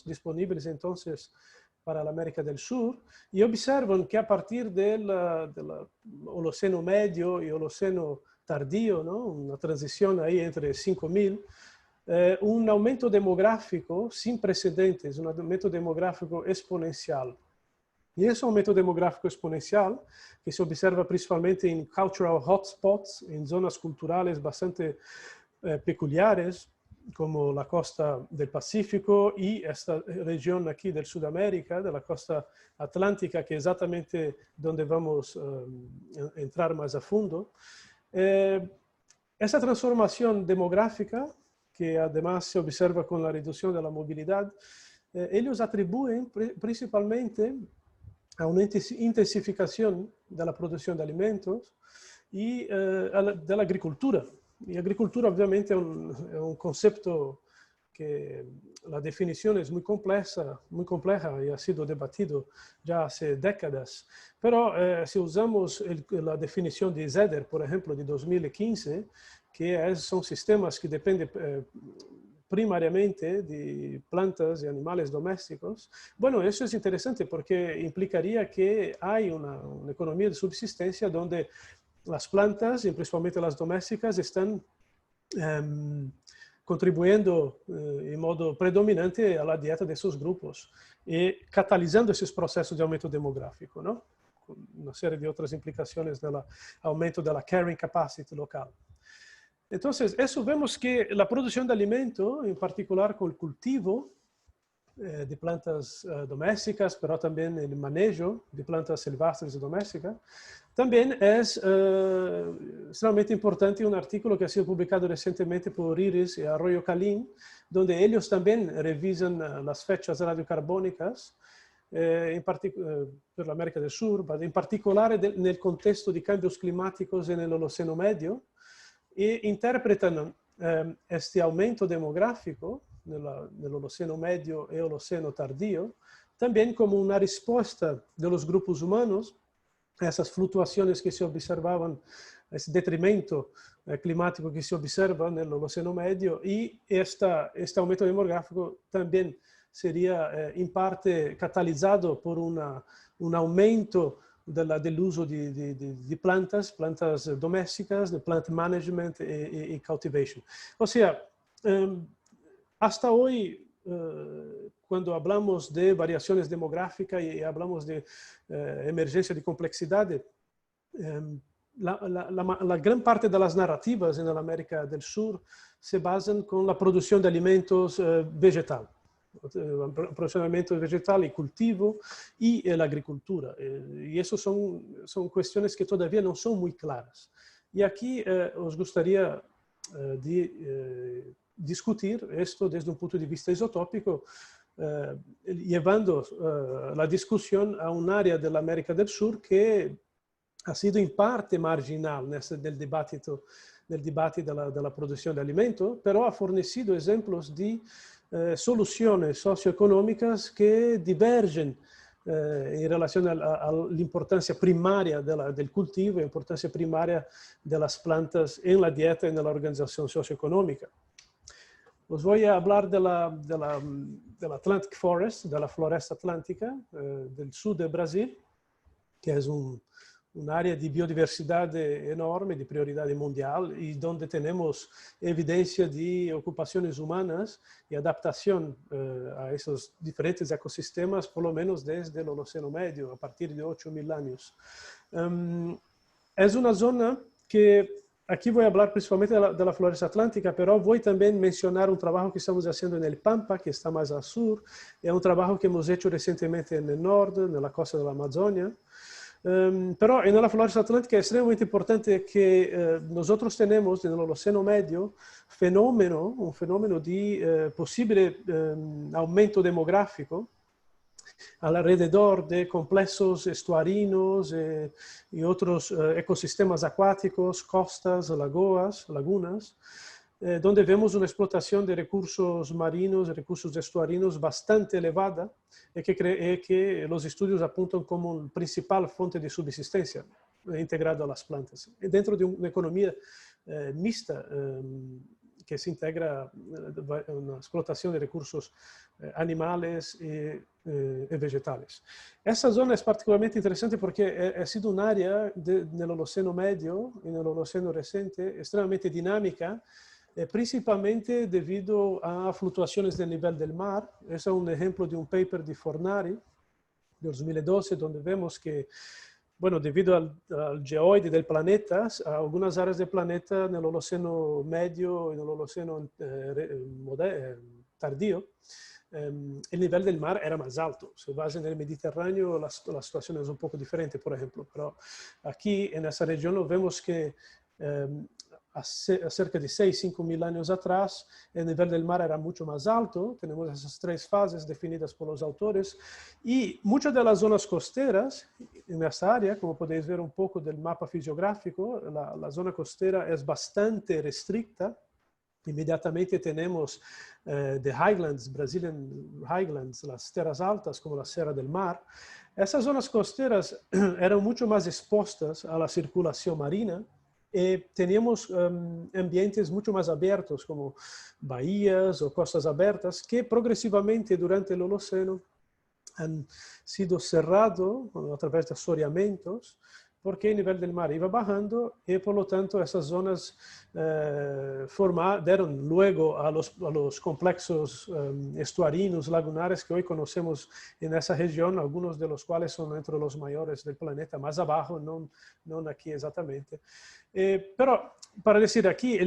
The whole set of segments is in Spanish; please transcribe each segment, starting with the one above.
disponibles entonces para la América del Sur, y observan que a partir del Holoceno medio y Holoceno tardío, ¿no? Una transición ahí entre 5000, un aumento demográfico sin precedentes, un aumento demográfico exponencial. Y ese aumento demográfico exponencial, que se observa principalmente en cultural hotspots, en zonas culturales bastante peculiares, como la costa del Pacífico y esta región aquí del Sudamérica, de la costa atlántica, que es exactamente donde vamos a entrar más a fondo. Esa transformación demográfica, que además se observa con la reducción de la movilidad, ellos atribuyen principalmente a una intensificación de la producción de alimentos y de la agricultura. Y agricultura obviamente es un concepto que la definición es muy compleja y ha sido debatido ya hace décadas. Pero si usamos la definición de ZEDER, por ejemplo, de 2015, que son sistemas que dependen primariamente de plantas y animales domésticos, bueno, eso es interesante porque implicaría que hay una economía de subsistencia donde las plantas, y principalmente las domésticas, están contribuyendo en modo predominante a la dieta de esos grupos y catalizando esos procesos de aumento demográfico, ¿no? Con una serie de otras implicaciones del aumento de la carrying capacity local. Entonces, eso vemos que la producción de alimento, en particular con el cultivo de plantas domésticas, pero también el manejo de plantas silvestres y domésticas, también es extremadamente importante un artículo que ha sido publicado recientemente por Iris y Arroyo Calín, donde ellos también revisan las fechas radiocarbónicas por la América del Sur, en particular en el contexto de cambios climáticos en el Holoceno Medio, e interpretan este aumento demográfico nel Holoceno Medio e Holoceno Tardío también como una respuesta de los grupos humanos a esas fluctuaciones que se observaban, ese detrimento climático que se observa en el Holoceno Medio, y este aumento demográfico también sería en parte catalizado por un aumento del uso de plantas domésticas, de plant management y cultivation. O sea, hasta hoy, cuando hablamos de variaciones demográficas y hablamos de emergencia de complejidad, la gran parte de las narrativas en la América del Sur se basan con la producción de alimentos vegetal. Producción de alimentos vegetal y cultivo y la agricultura. Y eso son cuestiones que todavía no son muy claras. Y aquí os gustaría discutir esto desde un punto de vista isotópico, llevando la discusión a un área de la América del Sur que ha sido en parte marginal del debate de la producción de alimentos, pero ha fornecido ejemplos de soluciones socioeconómicas que divergen en relación a la importancia primaria del cultivo, la importancia primaria de las plantas en la dieta y en la organización socioeconómica. Os voy a hablar de la Atlantic Forest, de la floresta atlántica del sur de Brasil, que es un área de biodiversidad enorme, de prioridad mundial, y donde tenemos evidencia de ocupaciones humanas y adaptación a esos diferentes ecosistemas, por lo menos desde el Holoceno Medio, a partir de 8000 años. Es una zona que, aquí voy a hablar principalmente de la floresta atlántica, pero voy también a mencionar un trabajo que estamos haciendo en el Pampa, que está más al sur. Es un trabajo que hemos hecho recientemente en el norte, en la costa de la Amazonia. Pero en la floresta atlántica es extremadamente importante que nosotros tenemos en el Holoceno Medio un fenómeno de posible aumento demográfico alrededor de complejos estuarinos y otros ecosistemas acuáticos, costas, lagunas, donde vemos una explotación de recursos marinos, de recursos estuarinos bastante elevada y que los estudios apuntan como una principal fuente de subsistencia integrada a las plantas. Dentro de una economía mixta, que se integra una explotación de recursos animales y vegetales. Esa zona es particularmente interesante porque ha sido un área del Holoceno medio y en el Holoceno reciente extremadamente dinámica, principalmente debido a fluctuaciones del nivel del mar. Ese es un ejemplo de un paper de Fornari, de 2012, donde vemos que, bueno, debido al geoide del planeta, algunas áreas del planeta en el Holoceno medio y en el Holoceno tardío, el nivel del mar era más alto. Si vas en el Mediterráneo, la situación es un poco diferente, por ejemplo. Pero aquí, en esa región, vemos que cerca de 6.000 a 5.000 años atrás, el nivel del mar era mucho más alto. Tenemos esas tres fases definidas por los autores. Y muchas de las zonas costeras en esta área, como podéis ver un poco del mapa fisiográfico, la zona costera es bastante restricta. Inmediatamente tenemos the Highlands, Brazilian Highlands, las tierras altas como la Sierra del Mar. Esas zonas costeras eran mucho más expuestas a la circulación marina y teníamos ambientes mucho más abiertos como bahías o costas abiertas que progresivamente durante el Holoceno han sido cerrados a través de assoreamientos porque el nivel del mar iba bajando y por lo tanto esas zonas dieron luego a los complejos estuarinos, lagunares que hoy conocemos en esa región, algunos de los cuales son entre los mayores del planeta, más abajo, no aquí exactamente. Pero para decir aquí,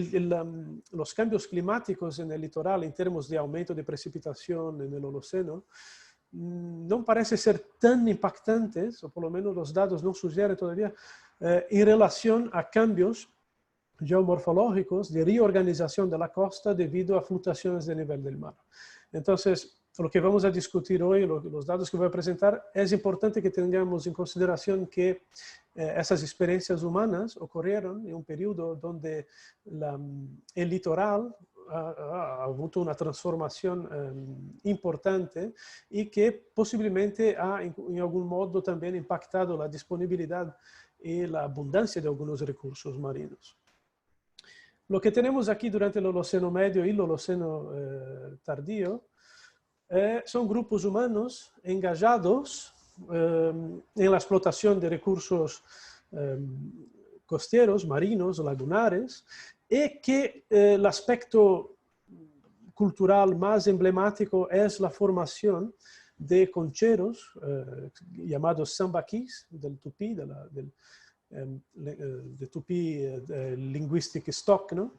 los cambios climáticos en el litoral en términos de aumento de precipitación en el Holoceno, no parece ser tan impactantes, o por lo menos los datos no sugieren todavía, en relación a cambios geomorfológicos de reorganización de la costa debido a fluctuaciones de nivel del mar. Entonces, lo que vamos a discutir hoy, los datos que voy a presentar, es importante que tengamos en consideración que esas experiencias humanas ocurrieron en un periodo donde el litoral ha avuto una transformación importante y que posiblemente ha en algún modo también impactado la disponibilidad y la abundancia de algunos recursos marinos. Lo que tenemos aquí durante el Holoceno medio y el Holoceno tardío son grupos humanos engajados en la explotación de recursos costeros, marinos, lagunares, y que el aspecto cultural más emblemático es la formación de concheros llamados sambaquís, del tupí, de tupí linguistic stock, ¿no?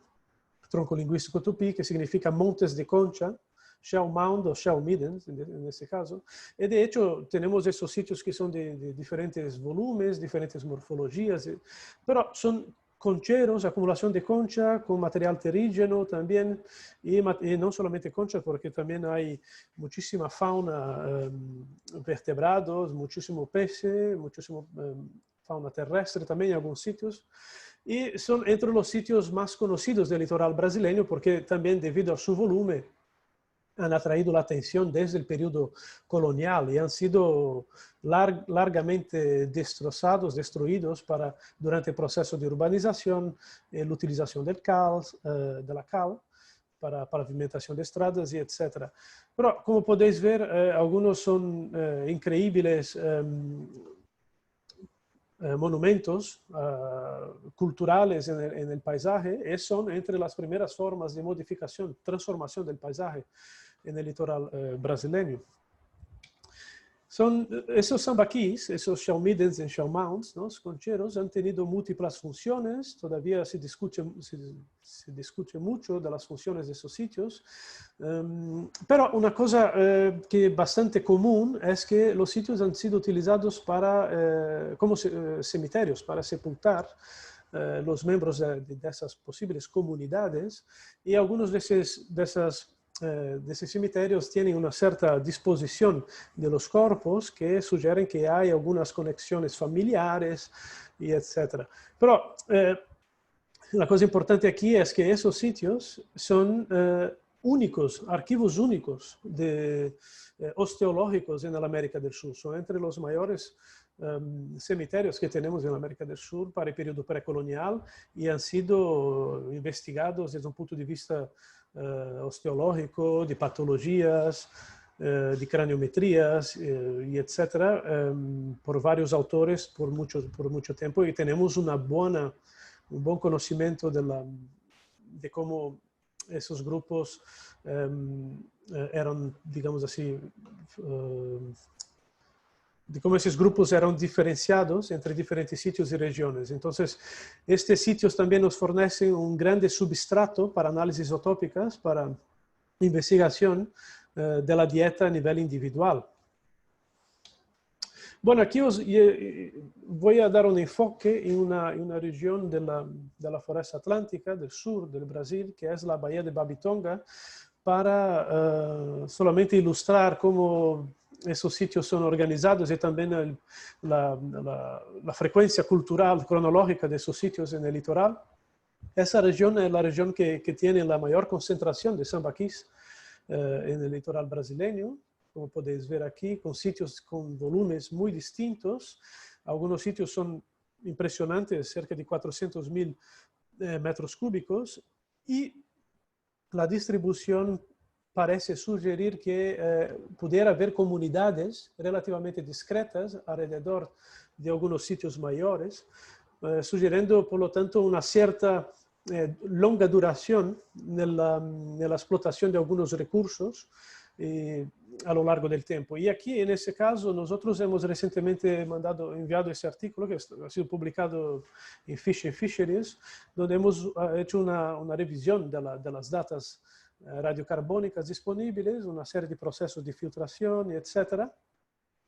Tronco lingüístico tupí, que significa montes de concha, shell mound o shell middens, en este caso. Y de hecho tenemos esos sitios que son de diferentes volúmenes, diferentes morfologías, pero son concheros, acumulación de concha con material terrígeno también, y no solamente concha, porque también hay muchísima fauna, vertebrados, muchísimo peces, muchísimo fauna terrestre también en algunos sitios, y son entre los sitios más conocidos del litoral brasileño, porque también debido a su volumen han atraído la atención desde el periodo colonial y han sido largamente destrozados, destruidos durante el proceso de urbanización, la utilización de la cal para pavimentación de estradas y etc. Pero como podéis ver, algunos son increíbles monumentos culturales en el paisaje y son entre las primeras formas de modificación, transformación del paisaje en el litoral brasileño. Esos sambaquís, esos shell middens y shell mounds, ¿no? Los concheros, han tenido múltiples funciones. Todavía se discute mucho de las funciones de esos sitios. Pero una cosa que es bastante común es que los sitios han sido utilizados como cementerios, para sepultar los miembros de esas posibles comunidades, y algunos de esos cementerios tienen una cierta disposición de los cuerpos que sugieren que hay algunas conexiones familiares y etc. Pero la cosa importante aquí es que esos sitios son únicos, archivos únicos de osteológicos en la América del Sur. Son entre los mayores cemitérios que tenemos en la América del Sur para el periodo precolonial y han sido investigados desde un punto de vista osteológico, de patologías, de craniometrías y etcétera, por varios autores por mucho tiempo, y tenemos un buen conocimiento de cómo esos grupos eran, digamos así, de cómo esos grupos eran diferenciados entre diferentes sitios y regiones. Entonces, estos sitios también nos fornecen un grande substrato para análisis isotópicas, para investigación de la dieta a nivel individual. Bueno, aquí voy a dar un enfoque en una región de la foresta atlántica del sur del Brasil, que es la Bahía de Babitonga, para solamente ilustrar cómo esos sitios son organizados y también la frecuencia cultural, cronológica de esos sitios en el litoral. Esa región es la región que tiene la mayor concentración de sambaquís en el litoral brasileño, como podéis ver aquí, con sitios con volúmenes muy distintos. Algunos sitios son impresionantes, cerca de 400.000 metros cúbicos, y la distribución parece sugerir que pudiera haber comunidades relativamente discretas alrededor de algunos sitios mayores, sugiriendo, por lo tanto, una cierta longa duración en la explotación de algunos recursos a lo largo del tiempo. Y aquí, en este caso, nosotros hemos recientemente enviado ese artículo que ha sido publicado en Fish and Fisheries, donde hemos hecho una revisión de las datas radiocarbónicas disponibles, una serie de procesos de filtración, etcétera,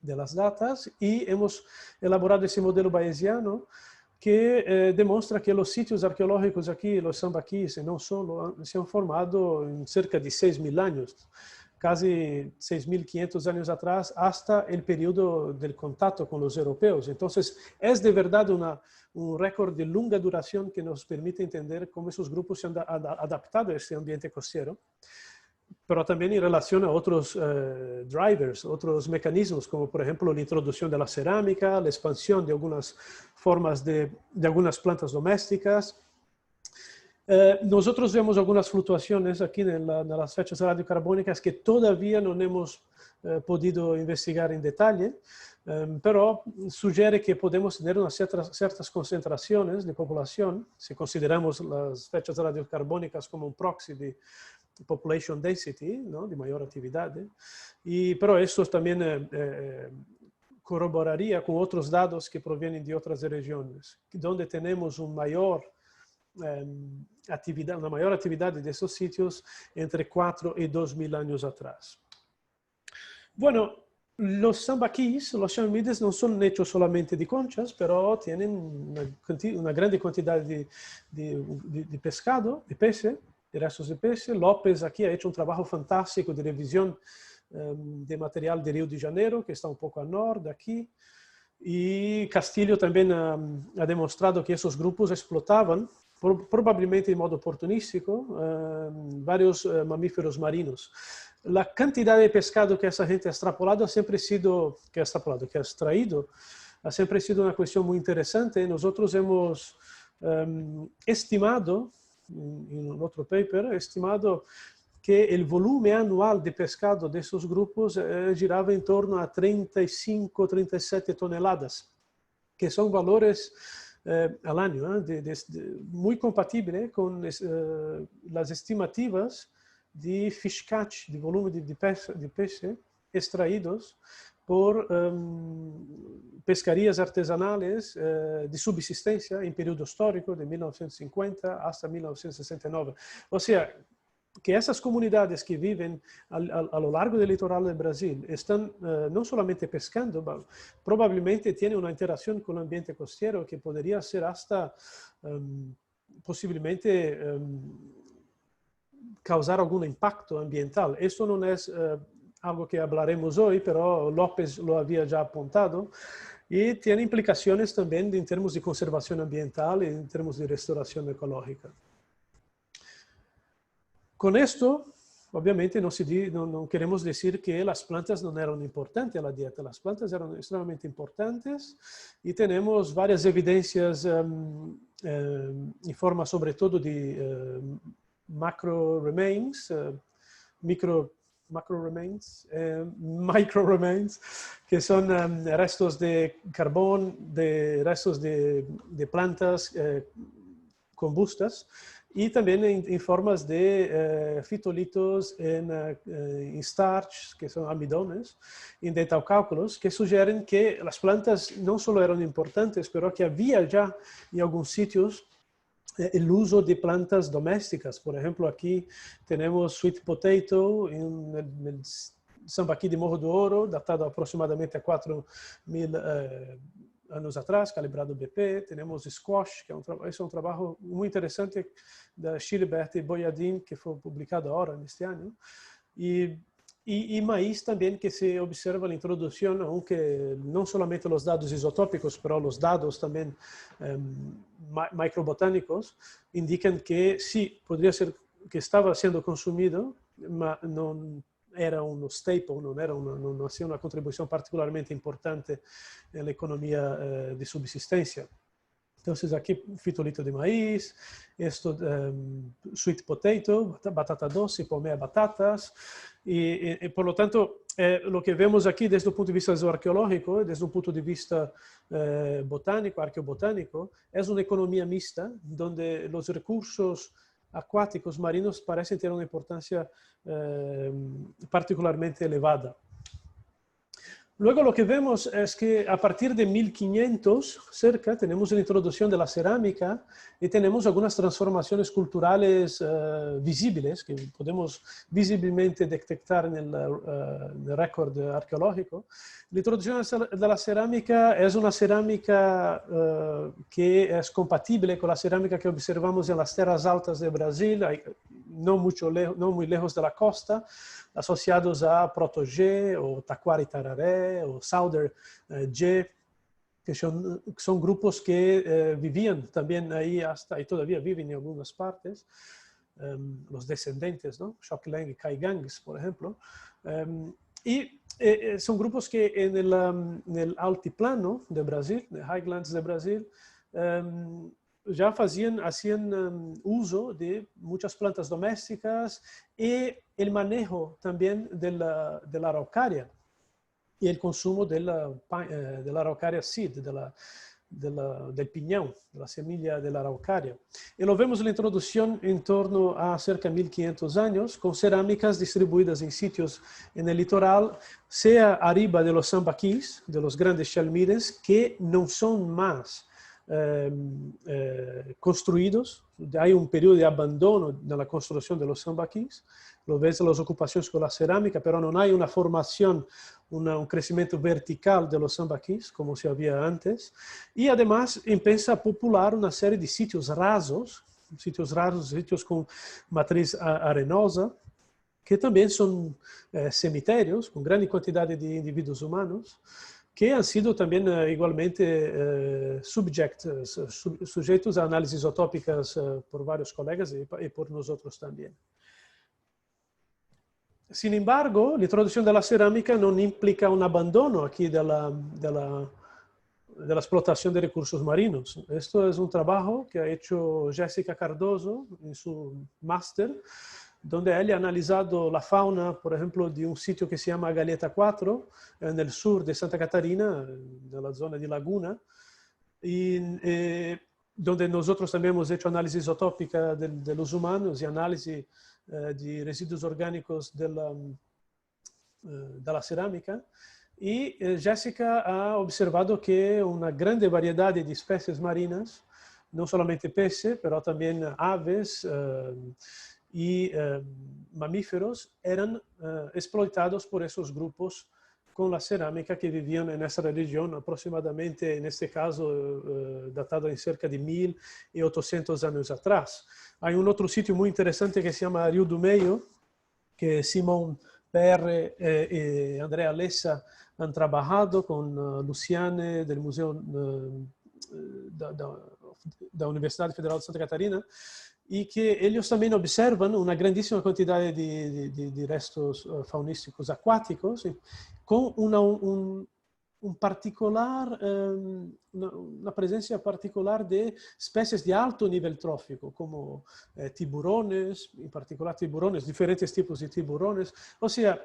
de las datas, y hemos elaborado ese modelo bayesiano que demuestra que los sitios arqueológicos aquí, los sambaquís, y no solo, se han formado en cerca de 6.000 años, casi 6.500 años atrás, hasta el periodo del contacto con los europeos. Entonces, es de verdad un récord de larga duración que nos permite entender cómo esos grupos se han adaptado a este ambiente costero, pero también en relación a otros drivers, otros mecanismos, como por ejemplo la introducción de la cerámica, la expansión de algunas formas de algunas plantas domésticas. Nosotros vemos algunas fluctuaciones aquí en las fechas radiocarbónicas que todavía no hemos podido investigar en detalle, pero sugiere que podemos tener unas ciertas concentraciones de población, si consideramos las fechas radiocarbónicas como un proxy de population density, ¿no?, de mayor actividad, pero eso también corroboraría con otros datos que provienen de otras regiones, donde tenemos una mayor actividad de esos sitios entre 4 y 2.000 años atrás. Bueno, los sambaquís, los chamímides, no son hechos solamente de conchas, pero tienen una grande cantidad de pescado, de pez, de restos de pez. López aquí ha hecho un trabajo fantástico de revisión de material de Río de Janeiro, que está un poco al norte de aquí. Y Castillo también ha demostrado que esos grupos explotaban, probablemente de modo oportunístico, varios mamíferos marinos. La cantidad de pescado que esa gente ha extrapolado ha extraído, ha siempre sido una cuestión muy interesante. Nosotros hemos estimado, en otro paper, que el volumen anual de pescado de esos grupos giraba en torno a 35, 37 toneladas, que son valores al año, muy compatible con las estimativas de fish catch, de volumen de pez extraídos por pescarías artesanales de subsistencia en periodo histórico de 1950 hasta 1969. O sea, que esas comunidades que viven a lo largo del litoral del Brasil están no solamente pescando, pero probablemente tienen una interacción con el ambiente costero que podría ser hasta posiblemente causar algún impacto ambiental. Esto no es algo que hablaremos hoy, pero López lo había ya apuntado, y tiene implicaciones también en términos de conservación ambiental y en términos de restauración ecológica. Con esto obviamente no queremos decir que las plantas no eran importantes a la dieta. Las plantas eran extremadamente importantes y tenemos varias evidencias en forma sobre todo de macro remains, micro remains, que son restos de carbón, de restos de plantas combustas, y también en formas de fitolitos en starch, que son almidones, en dentalcálculos, que sugieren que las plantas no solo eran importantes, pero que había ya en algunos sitios el uso de plantas domésticas. Por ejemplo, aquí tenemos sweet potato en el Sambaqui de Morro do Ouro, datado aproximadamente a 4.000 anos atrás, calibrado BP. Tenemos squash, que es un trabajo muy interesante de Chilibert y Boyadin, que fue publicado ahora en este año. Y maíz también, que se observa la introducción, aunque no solamente los dados isotópicos, pero los dados también microbotánicos, indican que sí, podría ser que estaba siendo consumido, pero no era un staple, no hacía una contribución particularmente importante en la economía de subsistencia. Entonces aquí fitolito de maíz, esto sweet potato, batata doce, palmeira batatas, y por lo tanto lo que vemos aquí desde el punto de vista arqueológico, desde un punto de vista botánico, arqueobotánico, es una economía mixta donde los recursos acuáticos marinos parecen tener una importancia particularmente elevada. Luego lo que vemos es que a partir de 1500 cerca tenemos la introducción de la cerámica y tenemos algunas transformaciones culturales visibles que podemos visiblemente detectar en el récord arqueológico. La introducción de la cerámica es una cerámica que es compatible con la cerámica que observamos en las tierras altas de Brasil, no muy lejos de la costa, asociados a Proto-G, o Taquari Tararé, o Sauder G, que son grupos que vivían también ahí y todavía viven en algunas partes, los descendentes, ¿no? Xochitlang y Caigangues, por ejemplo. Son grupos que en el altiplano de Brasil, de Highlands de Brasil, ya hacían uso de muchas plantas domésticas y el manejo también de la araucaria y el consumo de la araucaria seed, del piñón, de la semilla de la araucaria. Y lo vemos en la introducción en torno a cerca de 1500 años, con cerámicas distribuidas en sitios en el litoral, sea arriba de los sambaquís, de los grandes chalmires, que no son más construidos. Hay un periodo de abandono de la construcción de los sambaquís. Lo ves en las ocupaciones con la cerámica, pero no hay una formación, un crecimiento vertical de los sambaquís como se había antes. Y además empieza a popular una serie de sitios rasos, sitios con matriz arenosa, que también son cementerios con gran cantidad de individuos humanos, que han sido también igualmente sujetos a análisis isotópicas por varios colegas y por nosotros también. Sin embargo, la introducción de la cerámica no implica un abandono aquí de la explotación de recursos marinos. Esto es un trabajo que ha hecho Jéssica Cardoso en su máster, donde él ha analizado la fauna, por ejemplo, de un sitio que se llama Galeta 4, en el sur de Santa Catarina, en la zona de Laguna, y donde nosotros también hemos hecho análisis isotópica de los humanos y análisis de residuos orgánicos de la cerámica. Y Jéssica ha observado que una grande variedad de especies marinas, no solamente peces, pero también aves y mamíferos, eran explotados por esos grupos con la cerámica que vivían en esa región aproximadamente, en este caso, datado en cerca de 1800 años atrás. Hay un otro sitio muy interesante que se llama Rio do Meio, que Simón PR y Andrea Lessa han trabajado con Luciane del Museo da Universidade Federal de Santa Catarina, y que ellos también observan una grandísima cantidad de restos faunísticos acuáticos con un particular, una presencia particular de especies de alto nivel trófico, como tiburones, en particular tiburones, diferentes tipos de tiburones. O sea,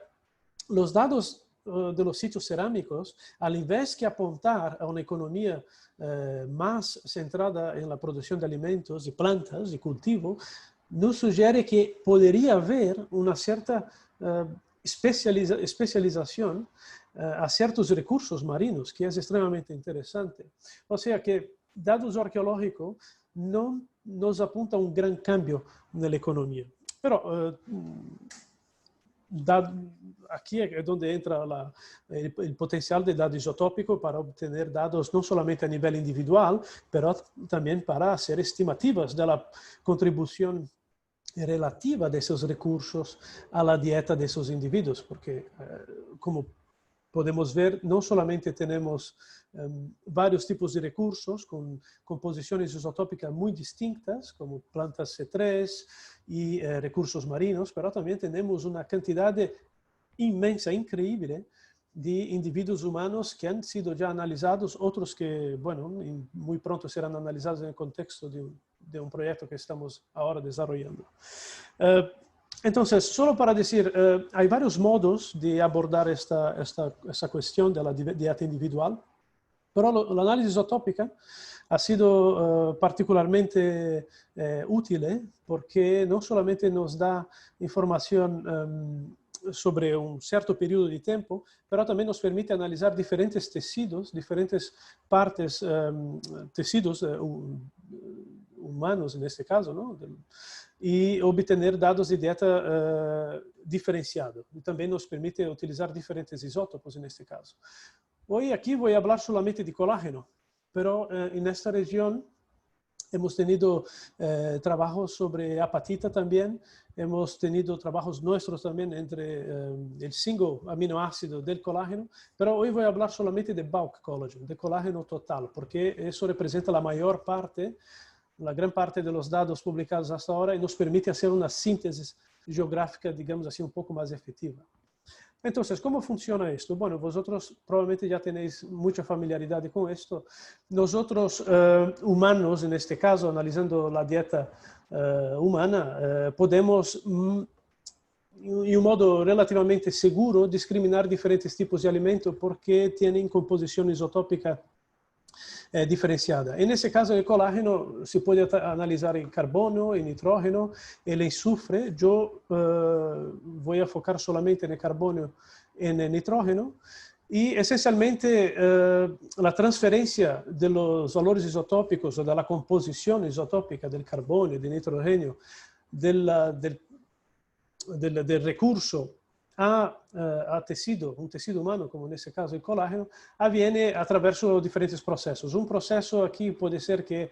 los datos de los sitios cerámicos, al invés que apuntar a una economía más centrada en la producción de alimentos, de plantas, de cultivo, nos sugiere que podría haber una cierta especialización a ciertos recursos marinos, que es extremadamente interesante. O sea que datos arqueológicos no nos apuntan a un gran cambio en la economía. Pero aquí es donde entra el potencial de datos isotópicos para obtener datos no solamente a nivel individual, pero también para hacer estimativas de la contribución relativa de esos recursos a la dieta de esos individuos, porque como podemos ver, no solamente tenemos varios tipos de recursos con composiciones isotópicas muy distintas, como plantas C3 y recursos marinos, pero también tenemos una cantidad inmensa, increíble, de individuos humanos que han sido ya analizados, otros que, bueno, muy pronto serán analizados en el contexto de un proyecto que estamos ahora desarrollando. Entonces, solo para decir, hay varios modos de abordar esta cuestión de la dieta individual, pero la análisis isotópica ha sido particularmente útil porque no solamente nos da información sobre un cierto periodo de tiempo, pero también nos permite analizar diferentes tejidos, diferentes partes, tejidos humanos en este caso, ¿no? Y obtener dados de dieta diferenciado. Y también nos permite utilizar diferentes isótopos en este caso. Hoy aquí voy a hablar solamente de colágeno, pero en esta región hemos tenido trabajos sobre apatita también, hemos tenido trabajos nuestros también entre el single aminoácido del colágeno, pero hoy voy a hablar solamente de bulk collagen, de colágeno total, porque eso representa la mayor parte, la gran parte de los datos publicados hasta ahora y nos permite hacer una síntesis geográfica, digamos así, un poco más efectiva. Entonces, ¿cómo funciona esto? Bueno, vosotros probablemente ya tenéis mucha familiaridad con esto. Nosotros, humanos, en este caso, analizando la dieta humana, podemos, en un modo relativamente seguro, discriminar diferentes tipos de alimentos porque tienen composición isotópica diferenciada. En ese caso, el colágeno se puede analizar en carbono, en nitrógeno, el azufre. Yo voy a enfocar solamente en el carbono, en el nitrógeno. Y esencialmente la transferencia de los valores isotópicos o de la composición isotópica del carbono y del nitrógeno del recurso a tejido, un tejido humano, como en este caso el colágeno, avviene attraverso diferentes procesos. Un proceso aquí puede ser que,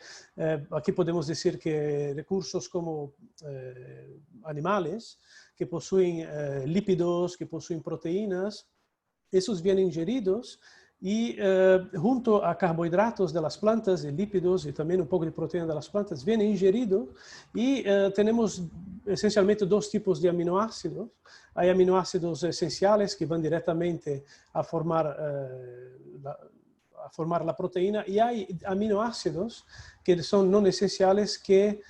aquí podemos decir que recursos como animales que poseen lípidos, que poseen proteínas, esos vienen ingeridos y junto a carbohidratos de las plantas, y lípidos y también un poco de proteína de las plantas, vienen ingeridos y tenemos esencialmente dos tipos de aminoácidos. Hay aminoácidos esenciales que van directamente a formar la proteína y hay aminoácidos que son no esenciales que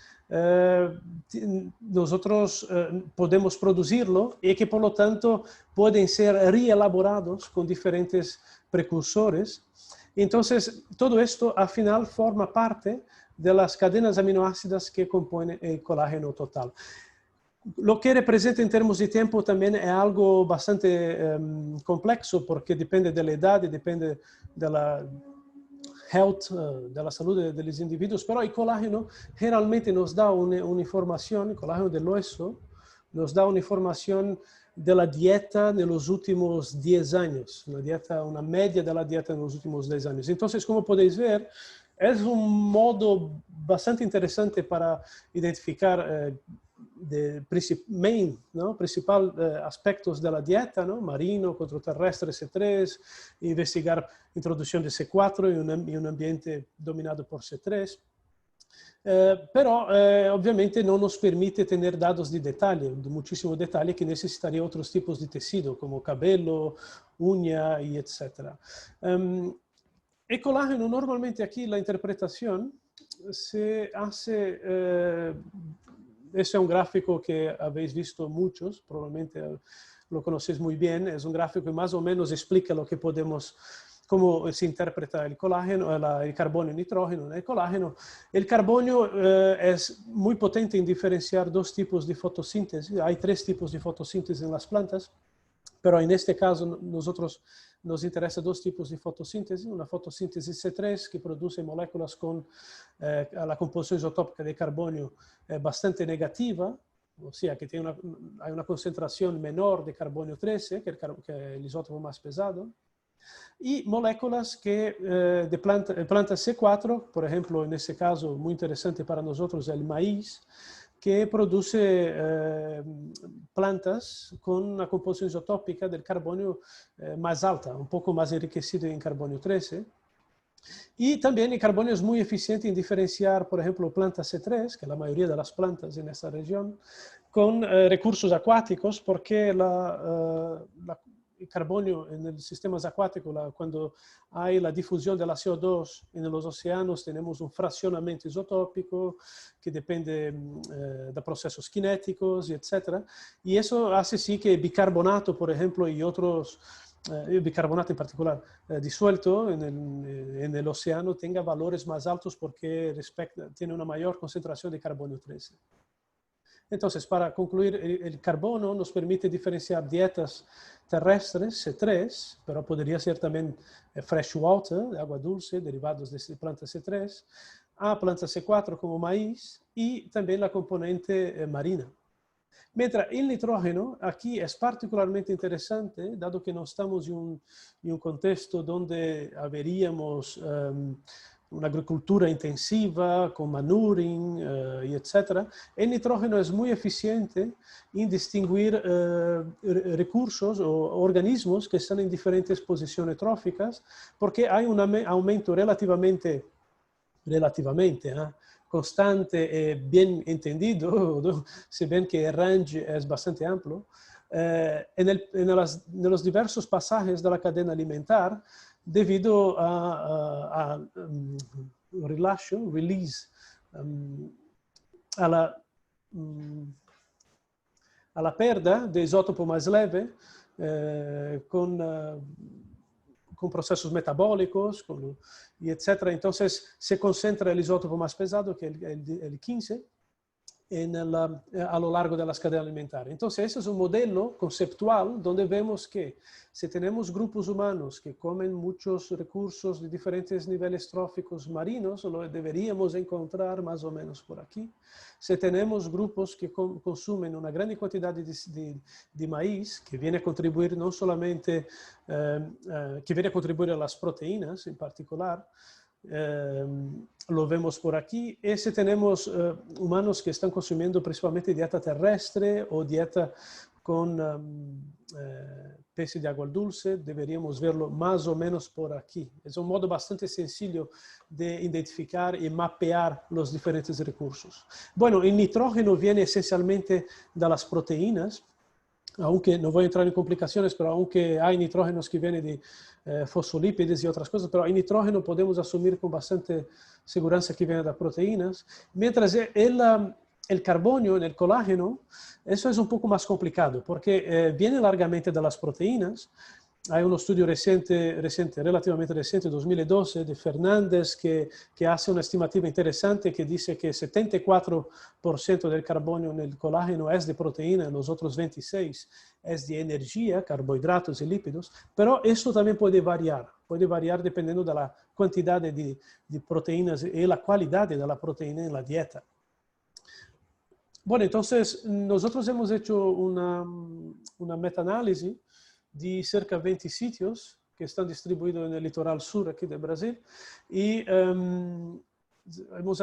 nosotros podemos producirlo y que por lo tanto pueden ser reelaborados con diferentes precursores. Entonces, todo esto al final forma parte de las cadenas aminoácidas que componen el colágeno total. Lo que representa en términos de tiempo también es algo bastante complejo porque depende de la edad y depende de la health, de la salud de los individuos, pero el colágeno generalmente nos da una información, el colágeno del hueso, nos da una información de la dieta de los últimos 10 años, una media de la dieta en los últimos 10 años. Entonces, como podéis ver, es un modo bastante interesante para identificar principal aspectos de la dieta, ¿no? Marino, controterrestre, C3, investigar introducción de C4 en un ambiente dominado por C3. Pero obviamente no nos permite tener datos de detalle, de muchísimo detalle que necesitaría otros tipos de tejido, como cabello, uña y etc. El colágeno, normalmente aquí la interpretación se hace, ese es un gráfico que habéis visto muchos, probablemente lo conocéis muy bien, es un gráfico que más o menos explica lo que podemos, cómo se interpreta el colágeno, el carbono y nitrógeno en el colágeno. El carbono es muy potente en diferenciar dos tipos de fotosíntesis. Hay tres tipos de fotosíntesis en las plantas, pero en este caso nosotros nos interesa dos tipos de fotosíntesis. Una fotosíntesis C3 que produce moléculas con la composición isotópica de carbono bastante negativa, o sea que hay una concentración menor de carbono 13, que el isótopo más pesado. Y moléculas que de planta C4, por ejemplo, en este caso muy interesante para nosotros el maíz, que produce plantas con una composición isotópica del carbono más alta, un poco más enriquecido en carbono 13. Y también el carbono es muy eficiente en diferenciar, por ejemplo, planta C3, que es la mayoría de las plantas en esta región, con recursos acuáticos, porque el carbono en los sistemas acuáticos, cuando hay la difusión de la CO2 en los océanos, tenemos un fraccionamiento isotópico que depende de procesos cinéticos, etc. Y eso hace sí que bicarbonato, por ejemplo, y otros, bicarbonato en particular, disuelto en el océano, tenga valores más altos porque tiene una mayor concentración de carbono 13. Entonces, para concluir, el carbono nos permite diferenciar dietas terrestres, C3, pero podría ser también fresh water, de agua dulce, derivados de planta C3, a planta C4 como maíz y también la componente marina. Mientras el nitrógeno aquí es particularmente interesante, dado que no estamos en un contexto donde habríamos una agricultura intensiva, con manuring, y etc. El nitrógeno es muy eficiente en distinguir recursos o organismos que están en diferentes posiciones tróficas, porque hay un aumento relativamente constante, bien entendido, se ven que el range es bastante amplio, en los diversos pasajes de la cadena alimentar, debido a release, a la pérdida de isótopo más leve, con procesos metabólicos, y etc. Entonces, se concentra el isótopo más pesado, que el 15, a lo largo de las cadenas alimentarias. Entonces, ese es un modelo conceptual donde vemos que si tenemos grupos humanos que comen muchos recursos de diferentes niveles tróficos marinos, lo deberíamos encontrar más o menos por aquí. Si tenemos grupos que consumen una gran cantidad de maíz, que viene a contribuir no solamente, que viene a contribuir a las proteínas en particular, lo vemos por aquí. Y si tenemos humanos que están consumiendo principalmente dieta terrestre o dieta con peces de agua dulce, deberíamos verlo más o menos por aquí. Es un modo bastante sencillo de identificar y mapear los diferentes recursos. Bueno, el nitrógeno viene esencialmente de las proteínas, aunque no voy a entrar en complicaciones, pero aunque hay nitrógenos que vienen de fosfolípidos y otras cosas, pero el nitrógeno podemos asumir con bastante seguridad que viene de proteínas, mientras el carbono en el colágeno, eso es un poco más complicado, porque viene largamente de las proteínas. Hay un estudio relativamente reciente, 2012, de Fernández, que hace una estimativa interesante que dice que 74% del carbono en el colágeno es de proteína, los otros 26% es de energía, carbohidratos y lípidos, pero eso también puede variar dependiendo de la cantidad de proteínas y la calidad de la proteína en la dieta. Bueno, entonces nosotros hemos hecho una metaanálisis de cerca de 20 sitios que están distribuidos en el litoral sur aquí de Brasil y hemos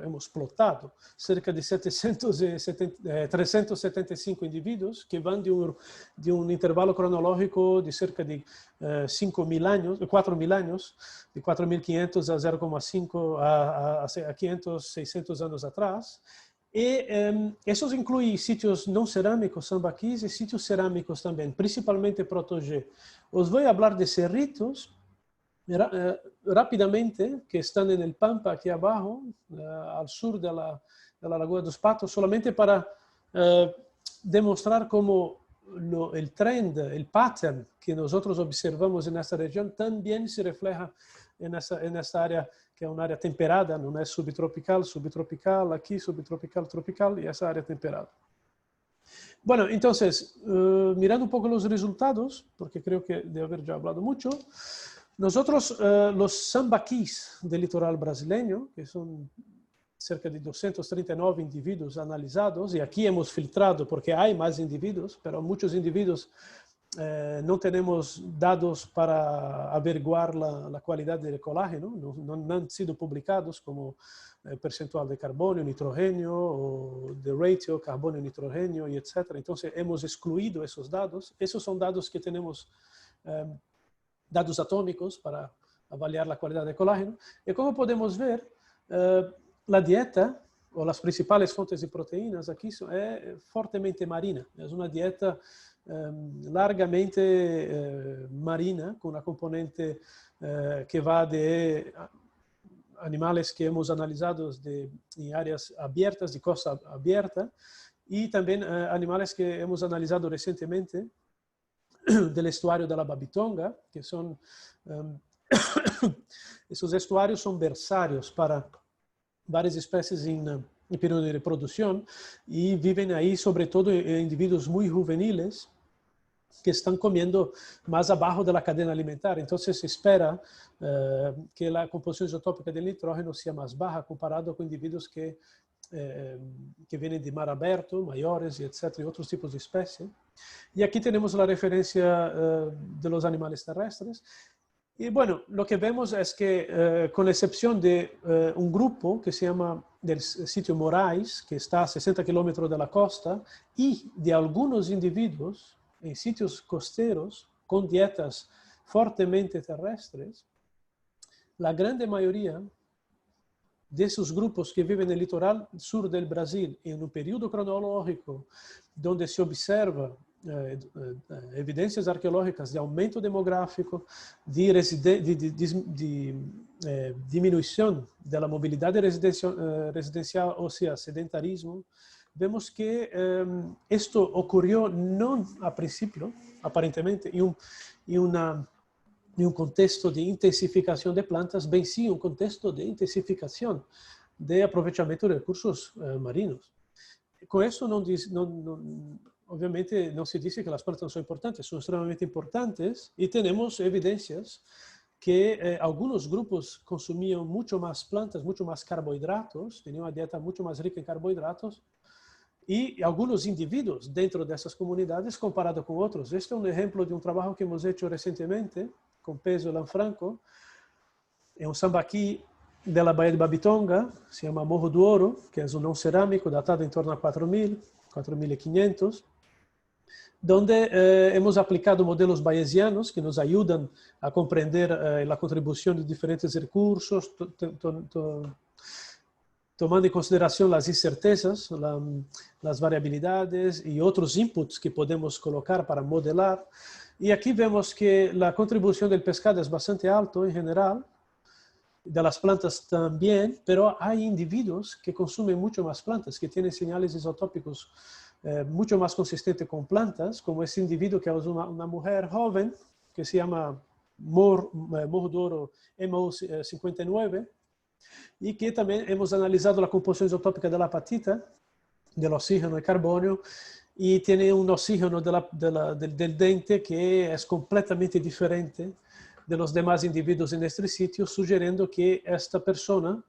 hemos plotado cerca de 375 individuos que van de un intervalo cronológico de cerca de 5.000 años, 4.000 años, de 4.500 a 0,5 a 500, 600 anos atrás. E esses incluem sítios não cerâmicos, sambaquis, e sítios cerâmicos também, principalmente Protogé. Os vou falar de cerritos, rapidamente, que estão no Pampa, aqui abaixo, ao sul da Lagoa dos Patos, solamente para demonstrar como o trend, o pattern que nós observamos nessa região também se refleja nessa área, que é uma área temperada, não é subtropical, aqui subtropical, tropical, e essa área temperada. Bueno, entonces, mirando un poco los resultados, porque creo que de haber ya hablado mucho, nosotros, los sambaquís del litoral brasileño, que son cerca de 239 individuos analizados, y aquí hemos filtrado porque hay más individuos, pero muchos individuos no tenemos dados para averiguar la calidad del colágeno, no han sido publicados como percentual de carbono, nitrógeno, o de ratio carbono, nitrógeno, y etc. Entonces hemos excluido esos dados. Esos son dados que tenemos, datos atómicos para avaliar la calidad del colágeno. Y como podemos ver, la dieta o las principales fuentes de proteínas aquí es fuertemente marina. Es una dieta largamente marina, con una componente que va de animales que hemos analizado en áreas abiertas, de costa abierta, y también animales que hemos analizado recientemente del estuario de la Babitonga, que son, esos estuarios son versarios para varias especies en periodo de reproducción y viven ahí sobre todo individuos muy juveniles que están comiendo más abajo de la cadena alimentar. Entonces se espera que la composición isotópica del nitrógeno sea más baja comparado con individuos que vienen de mar abierto, mayores, y etcétera, y otros tipos de especies. Y aquí tenemos la referencia de los animales terrestres. Y bueno, lo que vemos es que, con excepción de un grupo que se llama del sitio Moraes, que está a 60 kilómetros de la costa, y de algunos individuos en sitios costeros con dietas fuertemente terrestres, la grande mayoría de esos grupos que viven en el litoral sur del Brasil, en un periodo cronológico donde se observa evidências arqueológicas de aumento demográfico, de diminuição da mobilidade residencial, ou seja, sedentarismo, vemos que esto ocorreu não a princípio, aparentemente, em um contexto de intensificação de plantas, bem sim um contexto de intensificação de aproveitamento de recursos marinos. Com isso, obviamente no se dice que las plantas no son importantes, son extremadamente importantes y tenemos evidencias que algunos grupos consumían mucho más plantas, mucho más carbohidratos, tenían una dieta mucho más rica en carbohidratos y algunos individuos dentro de esas comunidades comparado con otros. Este es un ejemplo de un trabajo que hemos hecho recientemente con Peso Lanfranco en un sambaquí de la Bahía de Babitonga, se llama Morro do Ouro, que es un non cerámico datado en torno a 4.000, 4.500, donde hemos aplicado modelos bayesianos que nos ayudan a comprender la contribución de diferentes recursos, tomando en consideración las incertezas, las variabilidades y otros inputs que podemos colocar para modelar. Y aquí vemos que la contribución del pescado es bastante alto en general, de las plantas también, pero hay individuos que consumen mucho más plantas, que tienen señales isotópicos mucho más consistentes con plantas, como ese individuo que es una mujer joven, que se llama Morro do Ouro MO59, y que también hemos analizado la composición isotópica de la apatita, del oxígeno y carbono, y tiene un oxígeno del dente que es completamente diferente de los demás individuos en este sitio, sugiriendo que esta persona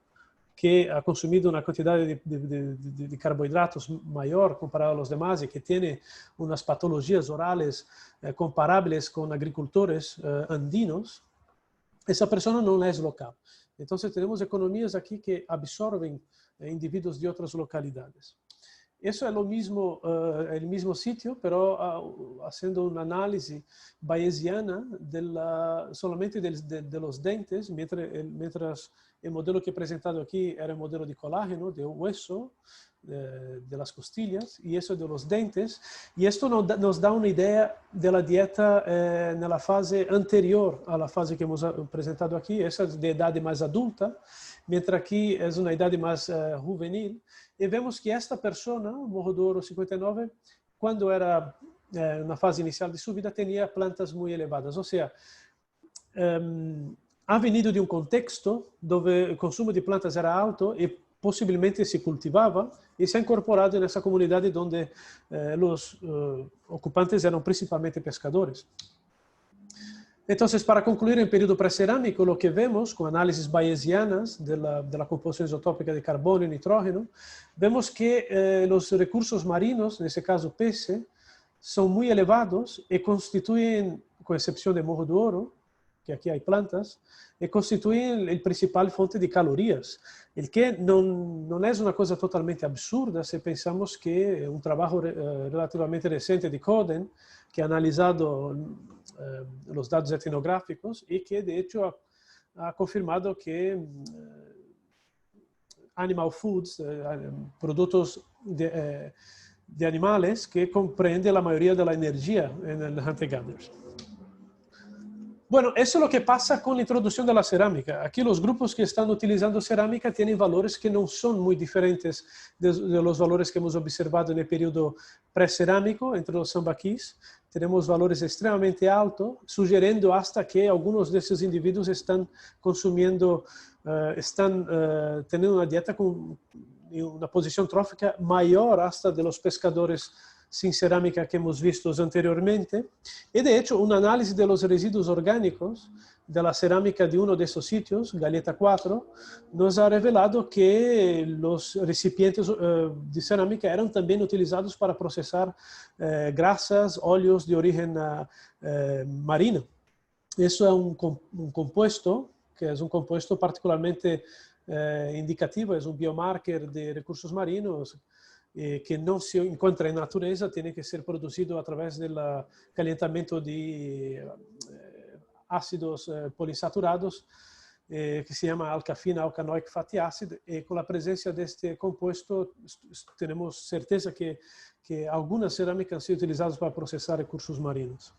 que ha consumido una cantidad de carbohidratos mayor comparado a los demás y que tiene unas patologías orales comparables con agricultores andinos, esa persona no es local. Entonces tenemos economías aquí que absorben individuos de otras localidades. Eso es lo mismo, el mismo sitio, pero haciendo un análisis bayesiana solamente de los dentes, mientras el modelo que he presentado aquí era el modelo de colágeno, de hueso, de las costillas, y eso de los dentes. Y esto nos da una idea de la dieta en la fase anterior a la fase que hemos presentado aquí. Esa es de edad más adulta, mientras aquí es una edad más juvenil. E vemos que esta persona, Morro do Ouro 59, quando era na fase inicial de sua vida, tinha plantas muito elevadas. Ou seja, ha venido de um contexto onde o consumo de plantas era alto e possivelmente se cultivava e se ha incorporado nessa comunidade onde os ocupantes eram principalmente pescadores. Então, para concluir, em período pré-cerâmico, o que vemos com análises bayesianas da composição isotópica de carbono e nitrógeno, vemos que os recursos marinos, nesse caso peixe, são muito elevados e constituem, com exceção de Morro do Ouro, que aqui há plantas, e constituem a principal fonte de calorias, o que não é uma coisa totalmente absurda se pensamos que um trabalho relativamente recente de Coden, que ha analizado los datos etnográficos y que de hecho ha confirmado que animal foods, productos de animales, que comprende la mayoría de la energía en el hunter-gatherers. Bueno, eso es lo que pasa con la introducción de la cerámica. Aquí los grupos que están utilizando cerámica tienen valores que no son muy diferentes de los valores que hemos observado en el periodo pré-cerámico entre los sambaquís. Tenemos valores extremadamente altos, sugiriendo hasta que algunos de esos individuos están consumiendo, teniendo una dieta con una posición trófica mayor hasta de los pescadores sin cerámica que hemos visto anteriormente. Y de hecho, un análisis de los residuos orgánicos de la cerámica de uno de esos sitios, Galleta 4, nos ha revelado que los recipientes de cerámica eran también utilizados para procesar grasas, óleos de origen marino. Eso es un compuesto, que es un compuesto particularmente indicativo, es un biomarker de recursos marinos, que não se encontra em natureza, tem que ser produzido através do calentamento de ácidos poliinsaturados, que se chama alcafina alcanoic fatty acid, e com a presença deste composto, temos certeza que algumas cerâmicas han sido utilizadas para processar recursos marinhos.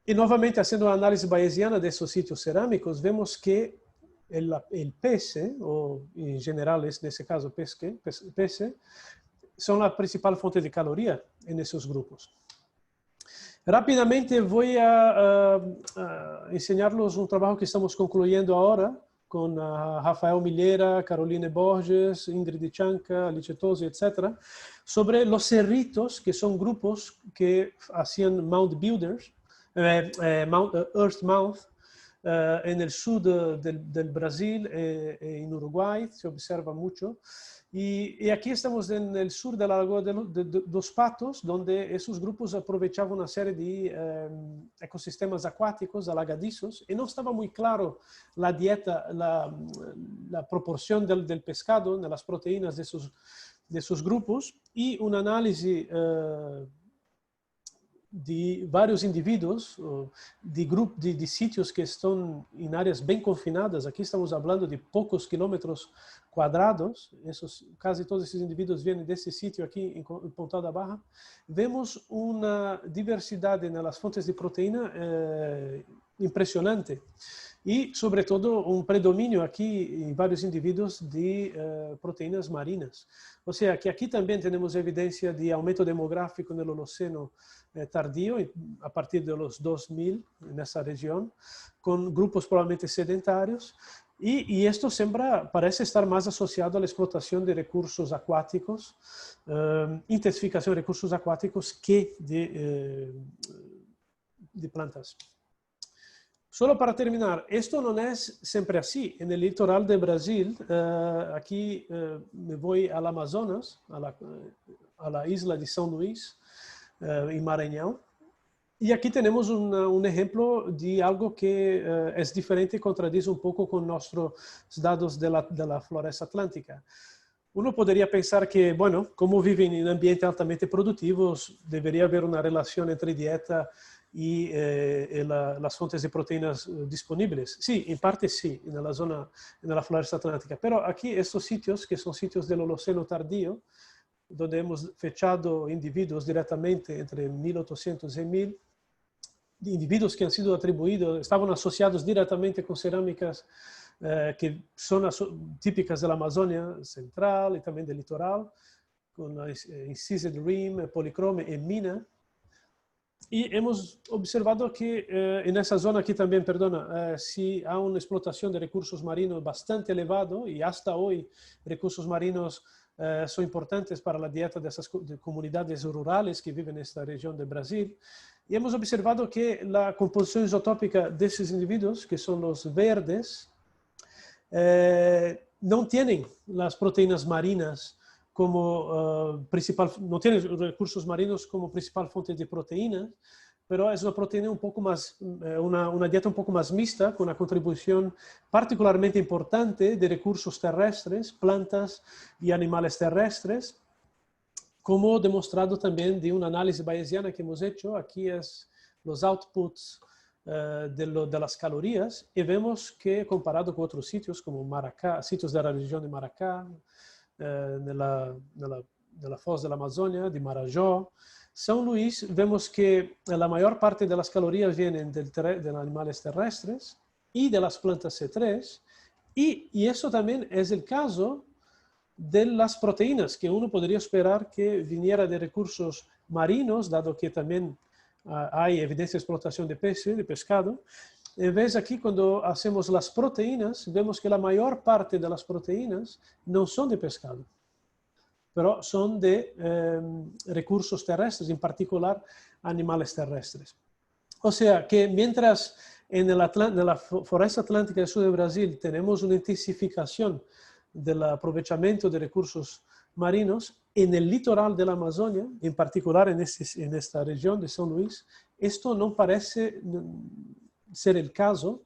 E novamente, fazendo uma análise bayesiana desses sítios cerâmicos, vemos que el peixe, o en general es en ese caso peixe, son la principal fuente de caloría en esos grupos. Rápidamente voy a enseñarles un trabajo que estamos concluyendo ahora con Rafael Milheira, Caroline Borges, Ingrid Chanca, Alice Tosi, etc., sobre los cerritos, que son grupos que hacían mound builders, earth mouth, en el sur del Brasil, en Uruguay, se observa mucho. Y aquí estamos en el sur de la Lagoa de los Patos, donde esos grupos aprovechaban una serie de ecosistemas acuáticos alagadizos, y no estaba muy claro la dieta, la proporción del pescado, de las proteínas de esos grupos, y un análisis de vários indivíduos, de sítios que estão em áreas bem confinadas. Aqui estamos falando de poucos quilômetros quadrados. Quase todos esses indivíduos vêm desse sítio aqui em Pontal da Barra. Vemos uma diversidade nas fontes de proteína impressionante. E, sobretudo, um predomínio aqui em vários indivíduos de proteínas marinas. Ou seja, que aqui também temos evidência de aumento demográfico no Holoceno tardio, a partir de los 2000, nessa região, com grupos provavelmente sedentários. E isto parece estar mais associado à explotação de recursos aquáticos, intensificação de recursos aquáticos que de plantas. Solo para terminar, esto no es siempre así. En el litoral de Brasil, aquí me voy al Amazonas, a la isla de São Luís, en Maranhão, Y aquí tenemos un ejemplo de algo que es diferente y contradice un poco con nuestros datos de la floresta atlántica. Uno podría pensar que, bueno, como viven en ambientes altamente productivos, debería haber una relación entre dieta y las fuentes de proteínas disponibles. Sí, en parte sí, en la zona, en la floresta atlántica. Pero aquí estos sitios, que son sitios del Holoceno tardío, donde hemos fechado individuos directamente entre 1800 y 1000, individuos que han sido atribuidos, estaban asociados directamente con cerámicas que son típicas de la Amazonia central y también del litoral, con la incised rim, policrome y mina. Y hemos observado que en esa zona aquí también, perdona, sí hay una explotación de recursos marinos bastante elevado y hasta hoy recursos marinos son importantes para la dieta de esas comunidades rurales que viven en esta región de Brasil. Y hemos observado que la composición isotópica de esos individuos, que son los verdes, no tienen las proteínas marinas como principal, no tienen recursos marinos como principal fuente de proteínas, pero es una proteína un poco más, una dieta un poco más mixta, con una contribución particularmente importante de recursos terrestres, plantas y animales terrestres, como demostrado también de un análisis bayesiana que hemos hecho. Aquí es los outputs de las calorías, y vemos que comparado con otros sitios como Maracá, sitios de la región de Maracá, de la Foz de la Amazonia, de Marajó, São Luís, vemos que la mayor parte de las calorías vienen de animales terrestres y de las plantas C3, y eso también es el caso de las proteínas, que uno podría esperar que viniera de recursos marinos, dado que también hay evidencia de explotación de peces, de pescado. En vez aquí, cuando hacemos las proteínas, vemos que la mayor parte de las proteínas no son de pescado, pero son de recursos terrestres, en particular animales terrestres. O sea que mientras en la foresta atlántica del sur de Brasil tenemos una intensificación del aprovechamiento de recursos marinos, en el litoral de la Amazonia, en particular en esta región de São Luís, esto no parece ser el caso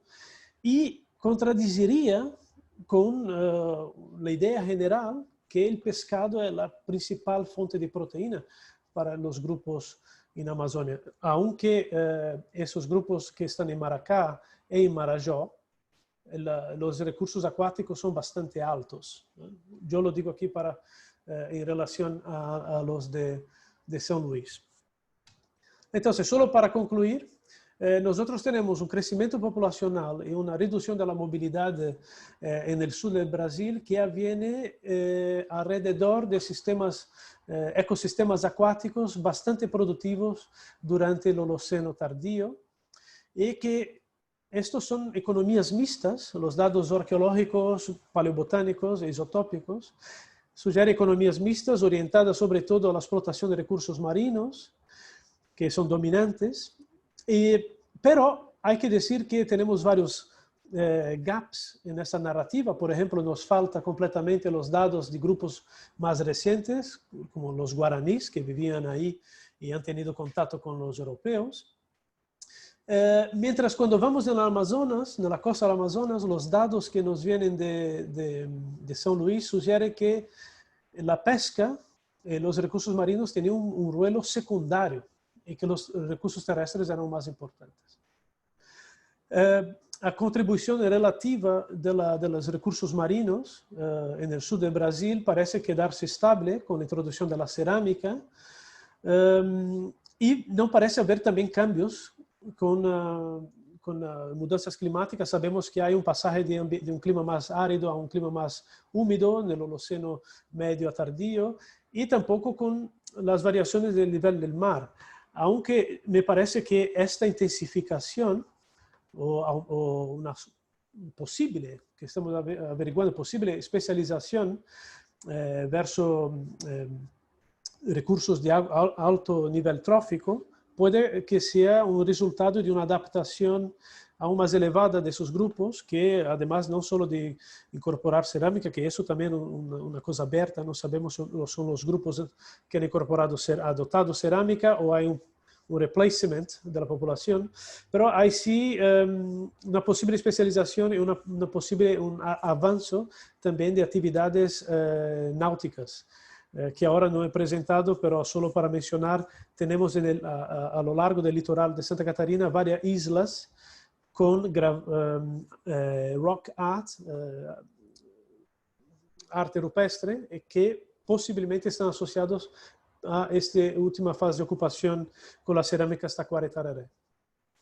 y contradiciría con la idea general que el pescado es la principal fuente de proteína para los grupos en Amazonia, aunque esos grupos que están en Maracá y en Marajó, los recursos acuáticos son bastante altos. Yo lo digo aquí en relación a los de São Luís. Entonces, solo para concluir, nosotros tenemos un crecimiento populacional y una reducción de la movilidad en el sur del Brasil que viene alrededor de ecosistemas acuáticos bastante productivos durante el Holoceno tardío, y que estos son economías mixtas. Los datos arqueológicos, paleobotánicos e isotópicos sugieren economías mixtas orientadas sobre todo a la explotación de recursos marinos, que son dominantes, pero hay que decir que tenemos varios gaps en esta narrativa. Por ejemplo, nos falta completamente los datos de grupos más recientes, como los guaraníes, que vivían ahí y han tenido contacto con los europeos. Mientras cuando vamos en el Amazonas, en la costa del Amazonas, los datos que nos vienen de São Luís sugieren que la pesca, los recursos marinos tenían un rol secundario y que los recursos terrestres eran más importantes. La contribución relativa de los recursos marinos en el sur de Brasil parece quedarse estable con la introducción de la cerámica, y no parece haber también cambios con mudanças climáticas. Sabemos que hay un pasaje de un clima más árido a un clima más húmedo en el Holoceno medio a tardío, y tampoco con las variaciones del nivel del mar. Aunque me parece que esta intensificación o una posible, que estamos averiguando, posible especialización versus recursos de alto nivel trófico, puede que sea un resultado de una adaptación aún más elevada de esos grupos, que además no solo de incorporar cerámica, que eso también es una cosa abierta, no sabemos si son los grupos que han adoptado cerámica o hay replacement de la población, pero hay sí una posible especialización y una posible un avance también de actividades náuticas, que ahora no he presentado, pero solo para mencionar, tenemos a lo largo del litoral de Santa Catarina varias islas con rock art, arte rupestre, que posiblemente están asociados a esta última fase de ocupación con la cerámica Taquari Tararé.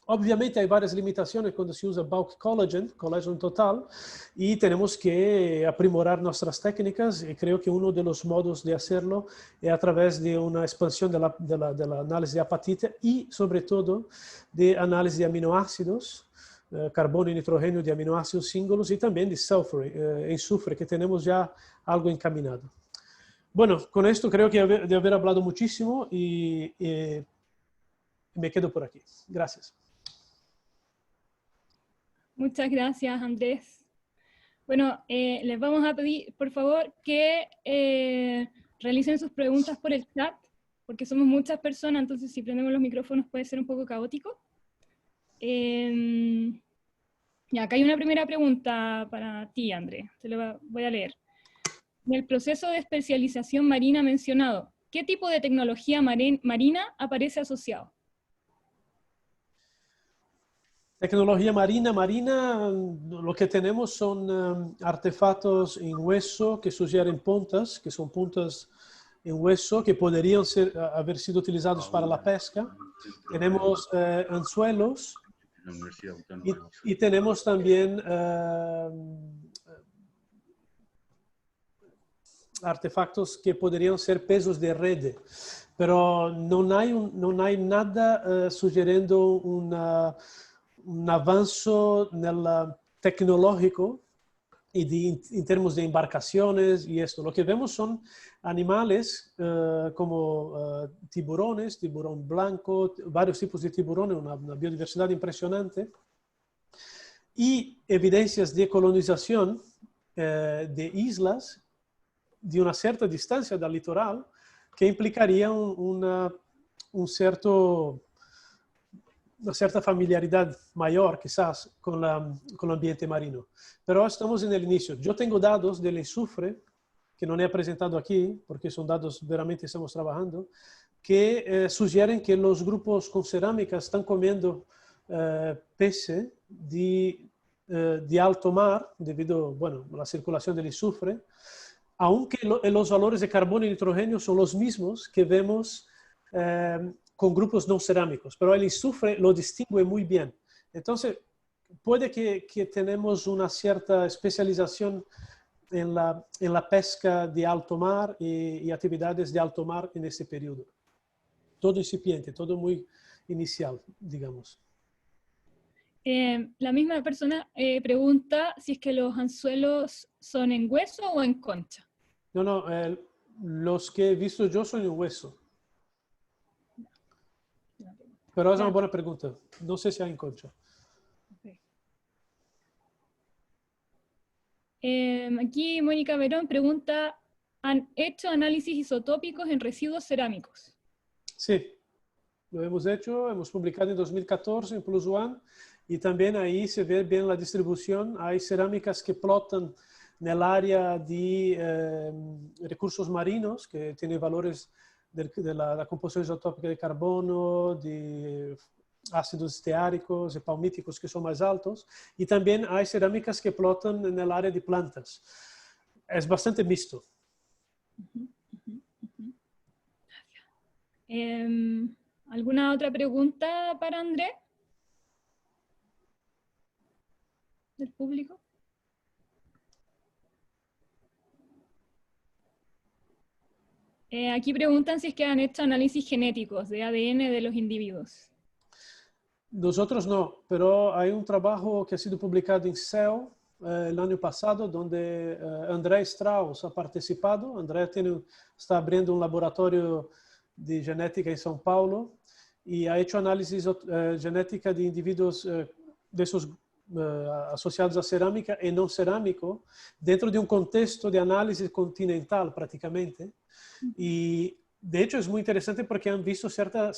Obviamente hay varias limitaciones cuando se usa bulk collagen total, y tenemos que aprimorar nuestras técnicas, y creo que uno de los modos de hacerlo es a través de una expansión de la análisis de apatita y sobre todo de análisis de aminoácidos, carbono y nitrógeno de aminoácidos singles, y también de enxofre, que tenemos ya algo encaminado. Bueno, con esto creo que de haber hablado muchísimo y me quedo por aquí. Gracias. Muchas gracias, Andrés. Bueno, les vamos a pedir, por favor, que realicen sus preguntas por el chat, porque somos muchas personas, entonces si prendemos los micrófonos puede ser un poco caótico. Y acá hay una primera pregunta para ti, Andrés. Te la voy a leer. En el proceso de especialización marina mencionado, ¿qué tipo de tecnología marina aparece asociado? Tecnología marina, lo que tenemos son artefactos en hueso que sugieren puntas, que son puntas en hueso que podrían haber sido utilizados para la pesca. Tenemos anzuelos y tenemos también artefactos que podrían ser pesos de red, pero no hay nada sugiriendo un avance tecnológico y en términos de embarcaciones y esto. Lo que vemos son animales como tiburones, tiburón blanco, varios tipos de tiburones, una biodiversidad impresionante, y evidencias de colonización de islas de una cierta distancia del litoral que implicaría una cierta familiaridad mayor quizás con el ambiente marino. Pero estamos en el inicio. Yo tengo datos del enxofre, que no he presentado aquí, porque son datos veramente estamos trabajando, que sugieren que los grupos con cerámica están comiendo peces de alto mar, debido a la circulación del enxofre, aunque los valores de carbono y nitrógeno son los mismos que vemos con grupos no cerámicos, pero el enxofre lo distingue muy bien. Entonces, puede que tenemos una cierta especialización en la pesca de alto mar y actividades de alto mar en este periodo. Todo incipiente, todo muy inicial, digamos. La misma persona pregunta si es que los anzuelos son en hueso o en concha. No, los que he visto yo son en hueso. Pero es una buena pregunta. No sé si hay en concha. Okay. Aquí Mónica Verón pregunta, ¿han hecho análisis isotópicos en residuos cerámicos? Sí, lo hemos hecho, hemos publicado en 2014 en Plus One, y también ahí se ve bien la distribución. Hay cerámicas que flotan en el área de recursos marinos, que tienen valores de la composición isotópica de carbono, de ácidos esteáricos y palmíticos que son más altos, y también hay cerámicas que flotan en el área de plantas. Es bastante mixto. ¿Alguna otra pregunta para Andrés? ¿Del público? Aquí preguntan si es que han hecho análisis genéticos de ADN de los individuos. Nosotros no, pero hay un trabajo que ha sido publicado en Cell el año pasado, donde André Strauss ha participado. André está abriendo un laboratorio de genética en São Paulo y ha hecho análisis genética de individuos de esos asociados a cerámica y no cerámico, dentro de un contexto de análisis continental prácticamente. Y de hecho, es muy interesante porque han visto cierta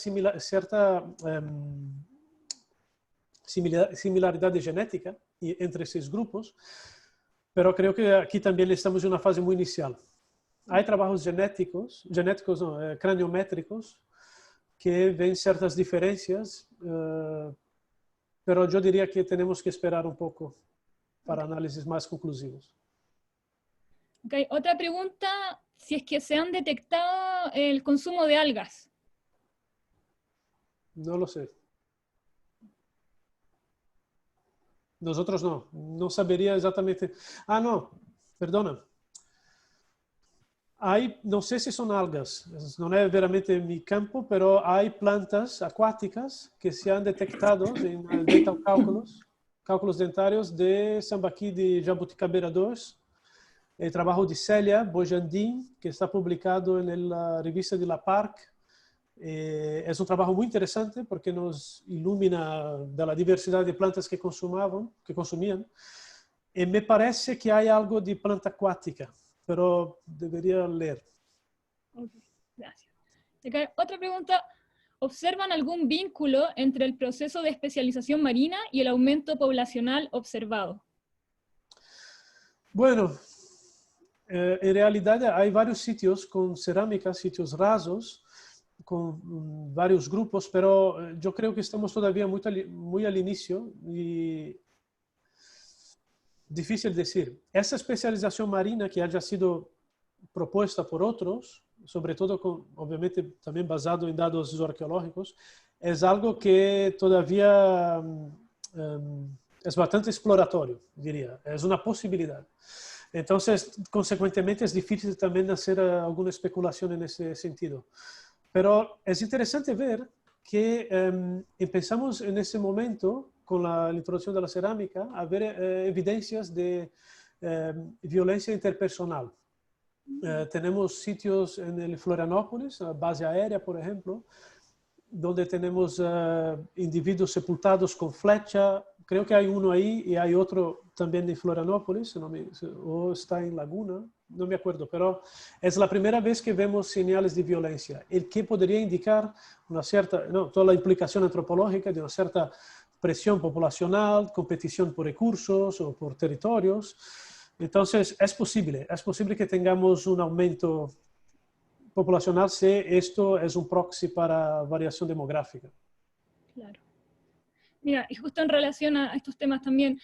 similaridad de genética entre estos grupos, pero creo que aquí también estamos en una fase muy inicial. Hay trabajos genéticos no, craniométricos, que ven ciertas diferencias, pero yo diría que tenemos que esperar un poco para análisis más conclusivos. Okay. Otra pregunta, si es que se han detectado el consumo de algas. No lo sé. Nosotros no sabería exactamente. Ah, no, perdona. No sé si son algas, no es veramente mi campo, pero hay plantas acuáticas que se han detectado en dental cálculos dentarios de Sambaqui de Jabuticabeira 2, el trabajo de Célia Bojandin, que está publicado en la revista de la PARC. Es un trabajo muy interesante porque nos ilumina de la diversidad de plantas que consumían. Y me parece que hay algo de planta acuática, pero debería leer. Okay, gracias. Okay. Otra pregunta, ¿observan algún vínculo entre el proceso de especialización marina y el aumento poblacional observado? Bueno, en realidad hay varios sitios con cerámica, sitios rasos, con varios grupos, pero yo creo que estamos todavía muy al inicio y difícil decir. Esa especialización marina que haya sido propuesta por otros, sobre todo obviamente también basado en datos arqueológicos, es algo que todavía es bastante exploratorio, diría. Es una posibilidad. Entonces, consecuentemente, es difícil también hacer alguna especulación en ese sentido. Pero es interesante ver que empezamos en ese momento, con la introducción de la cerámica, a ver evidencias de violencia interpersonal. Tenemos sitios en el Florianópolis, la base aérea, por ejemplo, donde tenemos individuos sepultados con flecha. Creo que hay uno ahí y hay otro también en Florianópolis, o está en Laguna, no me acuerdo, pero es la primera vez que vemos señales de violencia, el que podría indicar toda la implicación antropológica de una cierta presión poblacional, competición por recursos o por territorios. Entonces, es posible que tengamos un aumento poblacional si esto es un proxy para variación demográfica. Claro. Mira, y justo en relación a estos temas también,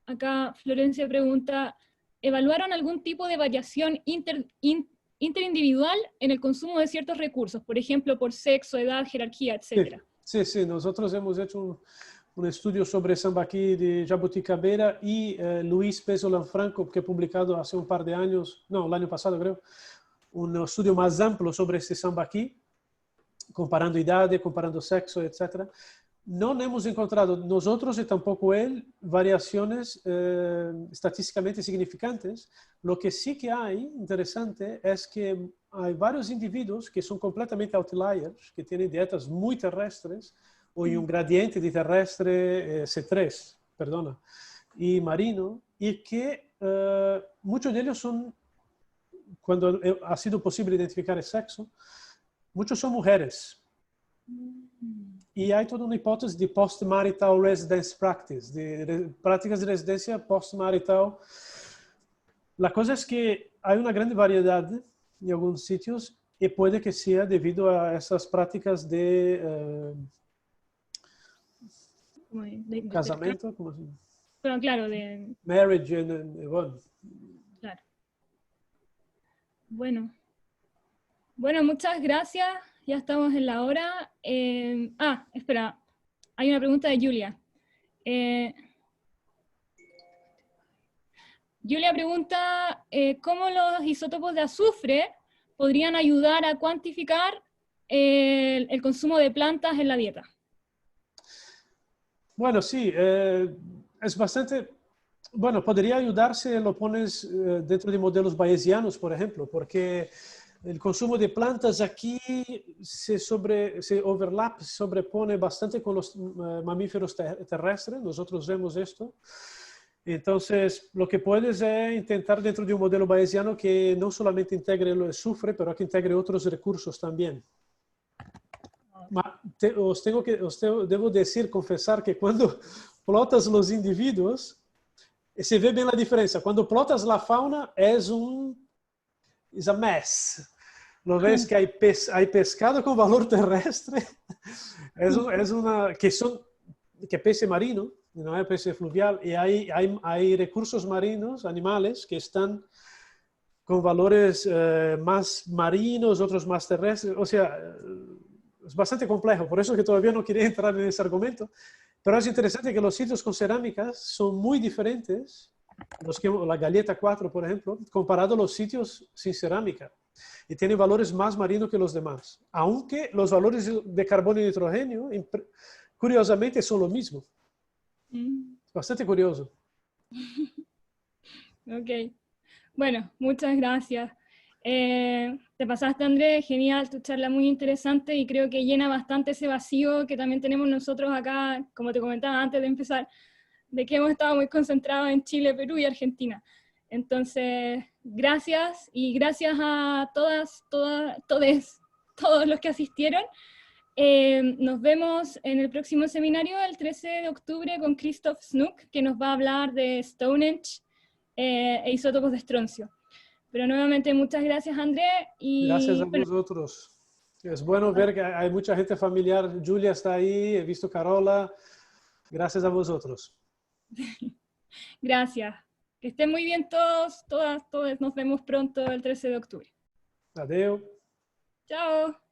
acá Florencia pregunta, ¿evaluaron algún tipo de variación interindividual en el consumo de ciertos recursos? Por ejemplo, por sexo, edad, jerarquía, etc. Sí, nosotros hemos hecho un estudio sobre Sambaqui de Jabuticabeira y Luis Peso Lanfranco, que he publicado hace un par de años, no, el año pasado creo, un estudio más amplio sobre este Sambaqui, comparando edades, comparando sexo, etc. No hemos encontrado nosotros y tampoco él variaciones estadísticamente significantes. Lo que sí que hay interesante es que hay varios individuos que son completamente outliers, que tienen dietas muy terrestres o en un gradiente de terrestre C3, perdona, y marino, y que muchos de ellos son, cuando ha sido posible identificar el sexo, muchos son mujeres. Y hay toda una hipótesis de post-marital residence practice, de prácticas de residencia post-marital. La cosa es que hay una gran variedad en algunos sitios y puede que sea debido a esas prácticas de casamiento. Pero claro, de... Marriage bueno. Claro. Bueno, muchas gracias. Ya estamos en la hora. Espera. Hay una pregunta de Julia. Julia pregunta, ¿cómo los isótopos de azufre podrían ayudar a cuantificar el consumo de plantas en la dieta? Bueno, sí. Es bastante... Bueno, podría ayudar si lo pones dentro de modelos bayesianos, por ejemplo, porque el consumo de plantas aquí se sobrepone bastante con los mamíferos terrestres. Nosotros vemos esto. Entonces, lo que puedes es intentar dentro de un modelo bayesiano que no solamente integre el azufre, pero que integre otros recursos también. Debo decir, confesar que cuando plotas los individuos, se ve bien la diferencia. Cuando plotas la fauna, es a mess. Lo ves que hay pescado con valor terrestre, que pez marino, no es pez fluvial, y hay recursos marinos, animales, que están con valores más marinos, otros más terrestres. O sea, es bastante complejo, por eso que todavía no quería entrar en ese argumento, pero es interesante que los sitios con cerámicas son muy diferentes, la Galleta 4, por ejemplo, comparado a los sitios sin cerámica, y tienen valores más marinos que los demás, aunque los valores de carbono y nitrógeno, curiosamente, son lo mismo. Es bastante curioso. Ok. Bueno, muchas gracias. Te pasaste, Andrés, genial, tu charla muy interesante y creo que llena bastante ese vacío que también tenemos nosotros acá, como te comentaba antes de empezar, de que hemos estado muy concentrados en Chile, Perú y Argentina. Entonces, gracias y gracias a todos los que asistieron. Nos vemos en el próximo seminario el 13 de octubre con Christoph Snook, que nos va a hablar de Stonehenge e isótopos de estroncio. Pero nuevamente muchas gracias, André. Gracias a vosotros. Es bueno ver que hay mucha gente familiar. Julia está ahí, he visto Carola. Gracias a vosotros. Gracias. Que estén muy bien todos, todas. Nos vemos pronto el 13 de octubre. Adiós. Chao.